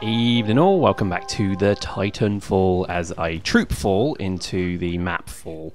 Evening all, welcome back to the Titanfall as I troop fall into the map fall.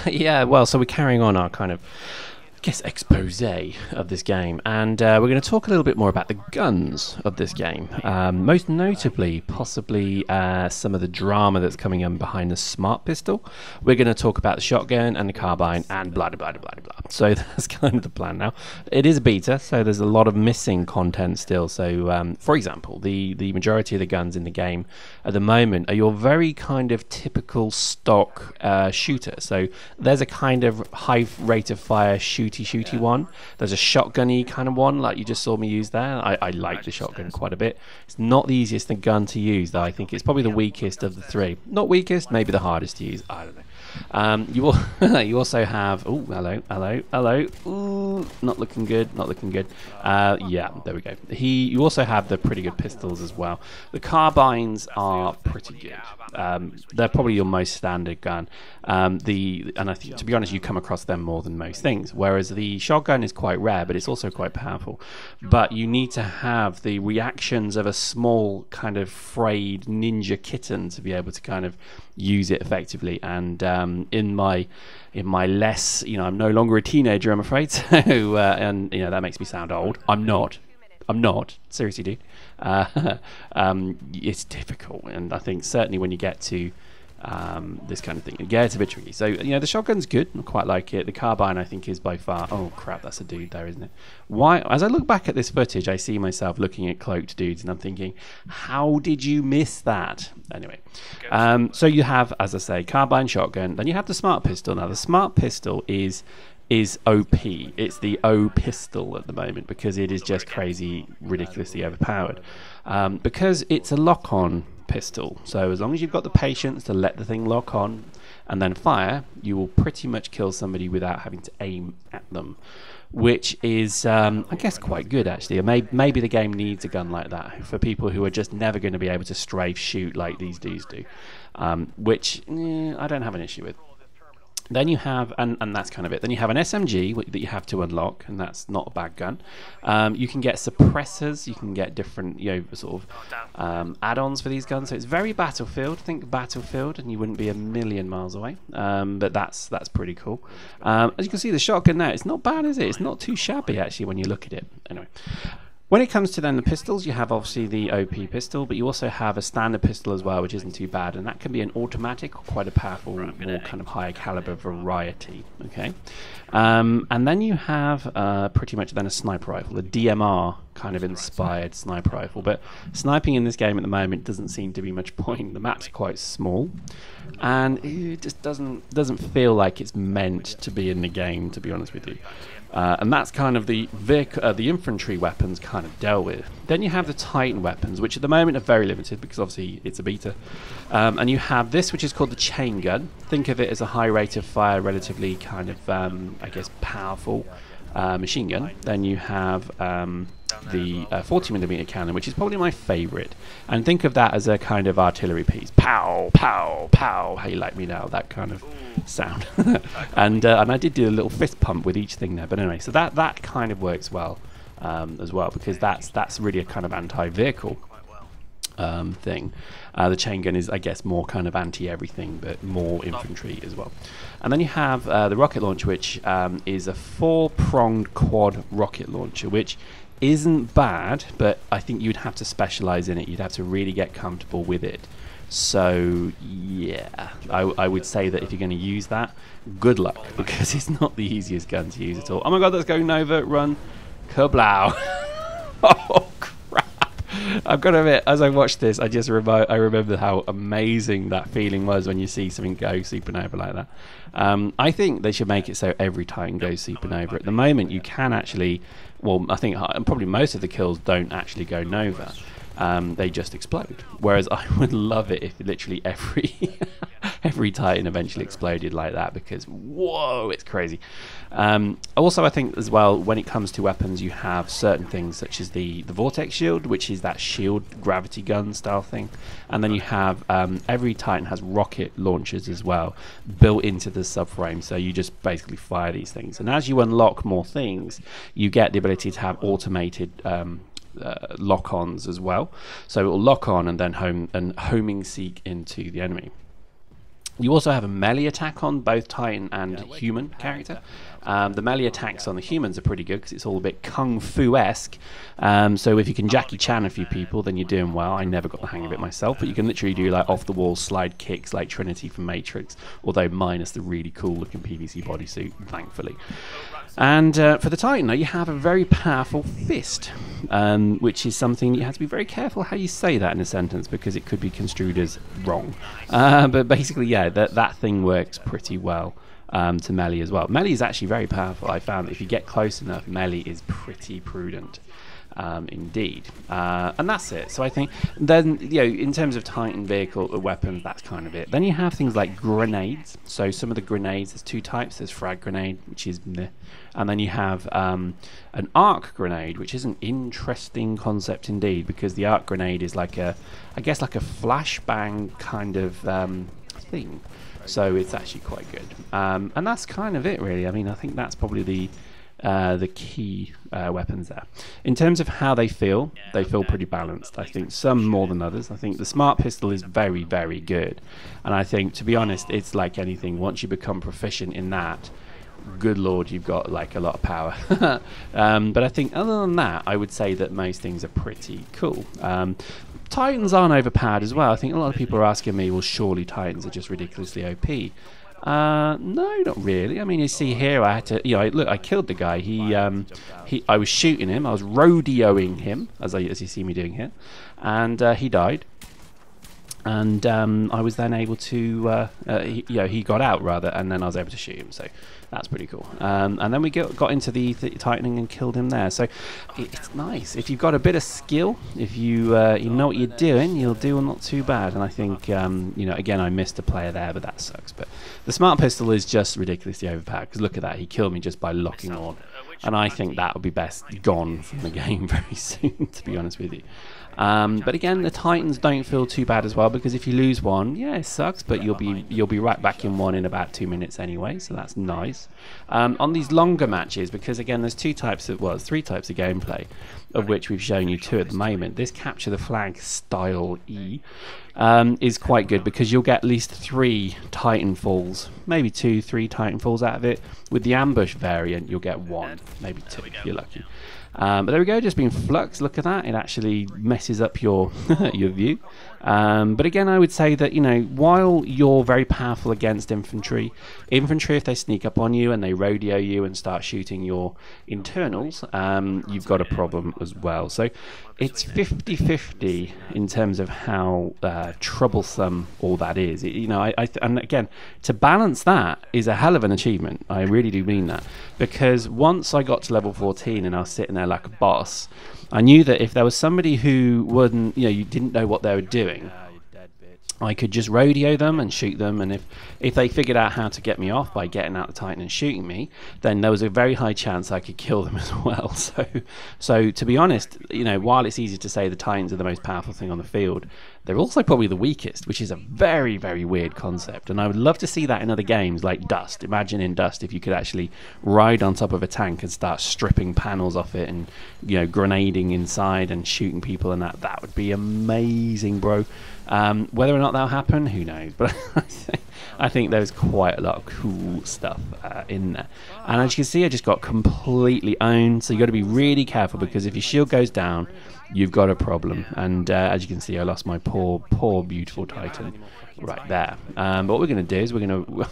Yeah, well, so we're carrying on our kind of, I guess, expose of this game, and we're going to talk a little bit more about the guns of this game. Most notably, possibly some of the drama that's coming in behind the smart pistol. We're going to talk about the shotgun and the carbine and blah blah blah blah blah. So that's kind of the plan now. It is a beta, so there's a lot of missing content still. So, for example, the majority of the guns in the game at the moment are your very kind of typical stock shooter. So there's a kind of high rate of fire shooty one. There's a shotgun-y kind of one, like you just saw me use there. I like the shotgun quite a bit. It's not the easiest gun to use, though. I think it's probably the weakest of the three. Not weakest, maybe the hardest to use. I don't know. You also have, oh, hello, ooh, not looking good. Yeah, there we go. You also have the pretty good pistols as well. The carbines are pretty good. They're probably your most standard gun. And I think, to be honest, you come across them more than most things. Whereas the shotgun is quite rare, but it's also quite powerful. But you need to have the reactions of a small kind of frayed ninja kitten to be able to kind of use it effectively. And in my less, I'm no longer a teenager, I'm afraid. So and that makes me sound old. I'm not. Seriously, dude. It's difficult, and I think certainly when you get to this kind of thing, it's a bit tricky. So the shotgun's good. I quite like it. The carbine, I think, is by far. Oh crap, that's a dude there, isn't it? Why? As I look back at this footage, I see myself looking at cloaked dudes, and I'm thinking, how did you miss that? Anyway, so you have, as I say, carbine, shotgun. Then you have the smart pistol. Now the smart pistol is OP. It's the O pistol at the moment because it is just crazy, ridiculously overpowered. Because it's a lock-on pistol. So as long as you've got the patience to let the thing lock on and then fire, you will pretty much kill somebody without having to aim at them, which is, I guess, quite good actually. Maybe the game needs a gun like that for people who are just never going to be able to strafe shoot like these dudes do, which I don't have an issue with. Then you have, and that's kind of it. Then you have an SMG that you have to unlock, and that's not a bad gun. You can get suppressors. You can get different, sort of add-ons for these guns. So it's very Battlefield. Think Battlefield, and you wouldn't be a million miles away. But that's pretty cool. As you can see, the shotgun now, it's not bad, is it? It's not too shabby actually when you look at it. Anyway. When it comes to then the pistols, you have obviously the OP pistol, but you also have a standard pistol as well, which isn't too bad, and that can be an automatic or quite a powerful, more kind of higher caliber variety. Okay, and then you have pretty much then a sniper rifle, a DMR kind of inspired sniper rifle. But sniping in this game at the moment doesn't seem to be much point. The maps are quite small, and it just doesn't feel like it's meant to be in the game, to be honest with you. And that's kind of the infantry weapons kind of dealt with. Then you have the Titan weapons, which at the moment are very limited because obviously it's a beta. And you have this, which is called the chain gun. Think of it as a high rate of fire, relatively kind of, I guess, powerful machine gun. Then you have the 40mm cannon, which is probably my favourite. And think of that as a kind of artillery piece. Pow, pow, pow. How you like me now? That kind of sound. and I did do a little fist pump with each thing there. But anyway, so that kind of works well as well, because that's really a kind of anti-vehicle thing. The chain gun is, I guess, more kind of anti-everything, but more infantry as well. And then you have the rocket launcher, which is a 4-pronged quad rocket launcher, which isn't bad, but I think you'd have to specialize in it. You'd have to really get comfortable with it. So yeah, I would say that if you're going to use that, good luck, because it's not the easiest gun to use at all. Oh my god, that's going Nova, run, kablow. Oh crap. I've got to admit, as I watched this, I remember how amazing that feeling was when you see something go supernova like that. I think they should make it so every Titan goes supernova. At the moment, you can actually, well, I think probably most of the kills don't actually go nova. They just explode. Whereas I would love it if literally every Titan eventually exploded like that, because whoa, it's crazy. Also, I think as well, when it comes to weapons, you have certain things such as the vortex shield, which is that shield gravity gun style thing, and then you have every Titan has rocket launchers as well built into the subframe, so you just basically fire these things, and as you unlock more things, you get the ability to have automated lock-ons as well. So it will lock on and then homing seek into the enemy. You also have a melee attack on both Titan and human character. The melee attacks on the humans are pretty good because it's all a bit kung fu-esque. So if you can Jackie Chan a few people, then you're doing well. I never got the hang of it myself, but you can literally do like off-the-wall slide kicks like Trinity from Matrix, although minus the really cool-looking PVC bodysuit, thankfully. And for the Titan, you have a very powerful fist, which is something you have to be very careful how you say that in a sentence because it could be construed as wrong. But basically, yeah, that thing works pretty well to melee as well. Melee is actually very powerful. I found that if you get close enough, melee is pretty prudent. Indeed, and that's it. So I think then, you know, in terms of Titan vehicle weapons, that's kind of it. Then you have things like grenades. So some of the grenades, there's two types. There's frag grenade, which is meh, and then you have an arc grenade, which is an interesting concept indeed, because the arc grenade is like I guess like a flashbang kind of thing. So it's actually quite good, and that's kind of it really. I mean, I think that's probably the key weapons there. In terms of how they feel pretty balanced. I think some more than others. I think the smart pistol is very, very good, and I think, to be honest, it's like anything. Once you become proficient in that, good lord, you've got like a lot of power. But I think other than that, I would say that most things are pretty cool. Titans aren't overpowered as well. I think a lot of people are asking me, well, surely Titans are just ridiculously OP. No, not really. I mean, you see here, I had to, you know, look, I killed the guy. I was shooting him. I was rodeoing him, as you see me doing here, and he died. And I was then able to, he got out rather, and then I was able to shoot him. So that's pretty cool. And then we got into the tightening and killed him there. So it's nice if you've got a bit of skill. If you know what you're doing, you'll do not too bad. And I think again, I missed a player there, but that sucks. But the smart pistol is just ridiculously overpowered. Because look at that, he killed me just by locking on. And I think that would be best gone from the game very soon, to be honest with you. But again, the Titans don't feel too bad as well, because if you lose one, yeah, it sucks, but you'll be right back in one in about 2 minutes anyway, so that's nice. On these longer matches, because again, there's three types of gameplay, of which we've shown you two at the moment. This capture the flag style E is quite good, because you'll get at least 3 Titanfalls, maybe 2-3 Titanfalls out of it. With the ambush variant, you'll get 1, maybe 2 if you're lucky. But there we go, just being flux. Look at that, it actually messes up your your view. But again, I would say that, you know, while you're very powerful against infantry, if they sneak up on you and they rodeo you and start shooting your internals, you've got a problem as well. So it's 50-50 in terms of how troublesome all that is. And again, to balance that is a hell of an achievement. I really do mean that, because once I got to level 14 and I was sitting there like a boss, I knew that if there was somebody who wouldn't, you didn't know what they were doing, I could just rodeo them and shoot them, and if they figured out how to get me off by getting out the Titan and shooting me, then there was a very high chance I could kill them as well. So to be honest, while it's easy to say the Titans are the most powerful thing on the field, they're also probably the weakest, which is a very, very weird concept. And I would love to see that in other games like Dust. Imagine in Dust if you could actually ride on top of a tank and start stripping panels off it and, grenading inside and shooting people, and that would be amazing, bro. Whether or not that'll happen, who knows? But I think there's quite a lot of cool stuff in there. And as you can see, I just got completely owned. So you got to be really careful, because if your shield goes down, you've got a problem. And as you can see, I lost my poor, beautiful Titan right there. But what we're going to do is we're going to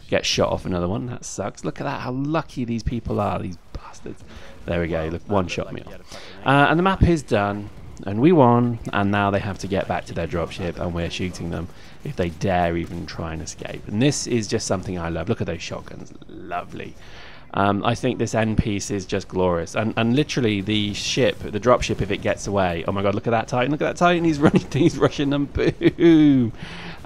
get shot off another one. That sucks. Look at that, how lucky these people are, these bastards. There we go. Look, one shot me off. And the map is done. And we won, and now they have to get back to their dropship, and we're shooting them if they dare even try and escape. And this is just something I love. Look at those shotguns, lovely. I think this end piece is just glorious, and literally the dropship, if it gets away, oh my god, look at that Titan, he's rushing them, boom.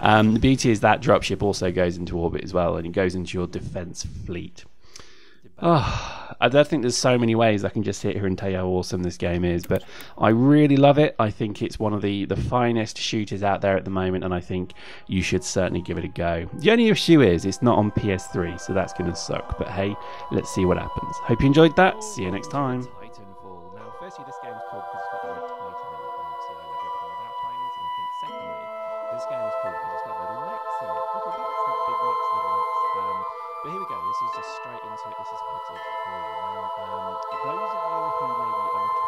The beauty is that dropship also goes into orbit as well, and it goes into your defense fleet. Oh, I don't think there's so many ways I can just sit here and tell you how awesome this game is, but I really love it. I think it's one of the finest shooters out there at the moment, and I think you should certainly give it a go. The only issue is it's not on PS3, so that's going to suck, but hey, let's see what happens. Hope you enjoyed that. See you next time. Titanfall. Now, firstly, this game's cool because it's got this game's cool because it's got little mechs in it. Little mechs, not big mechs, little mechs. But here we go. This is just straight into it. This is footage for you. Now, those of you who maybe are looking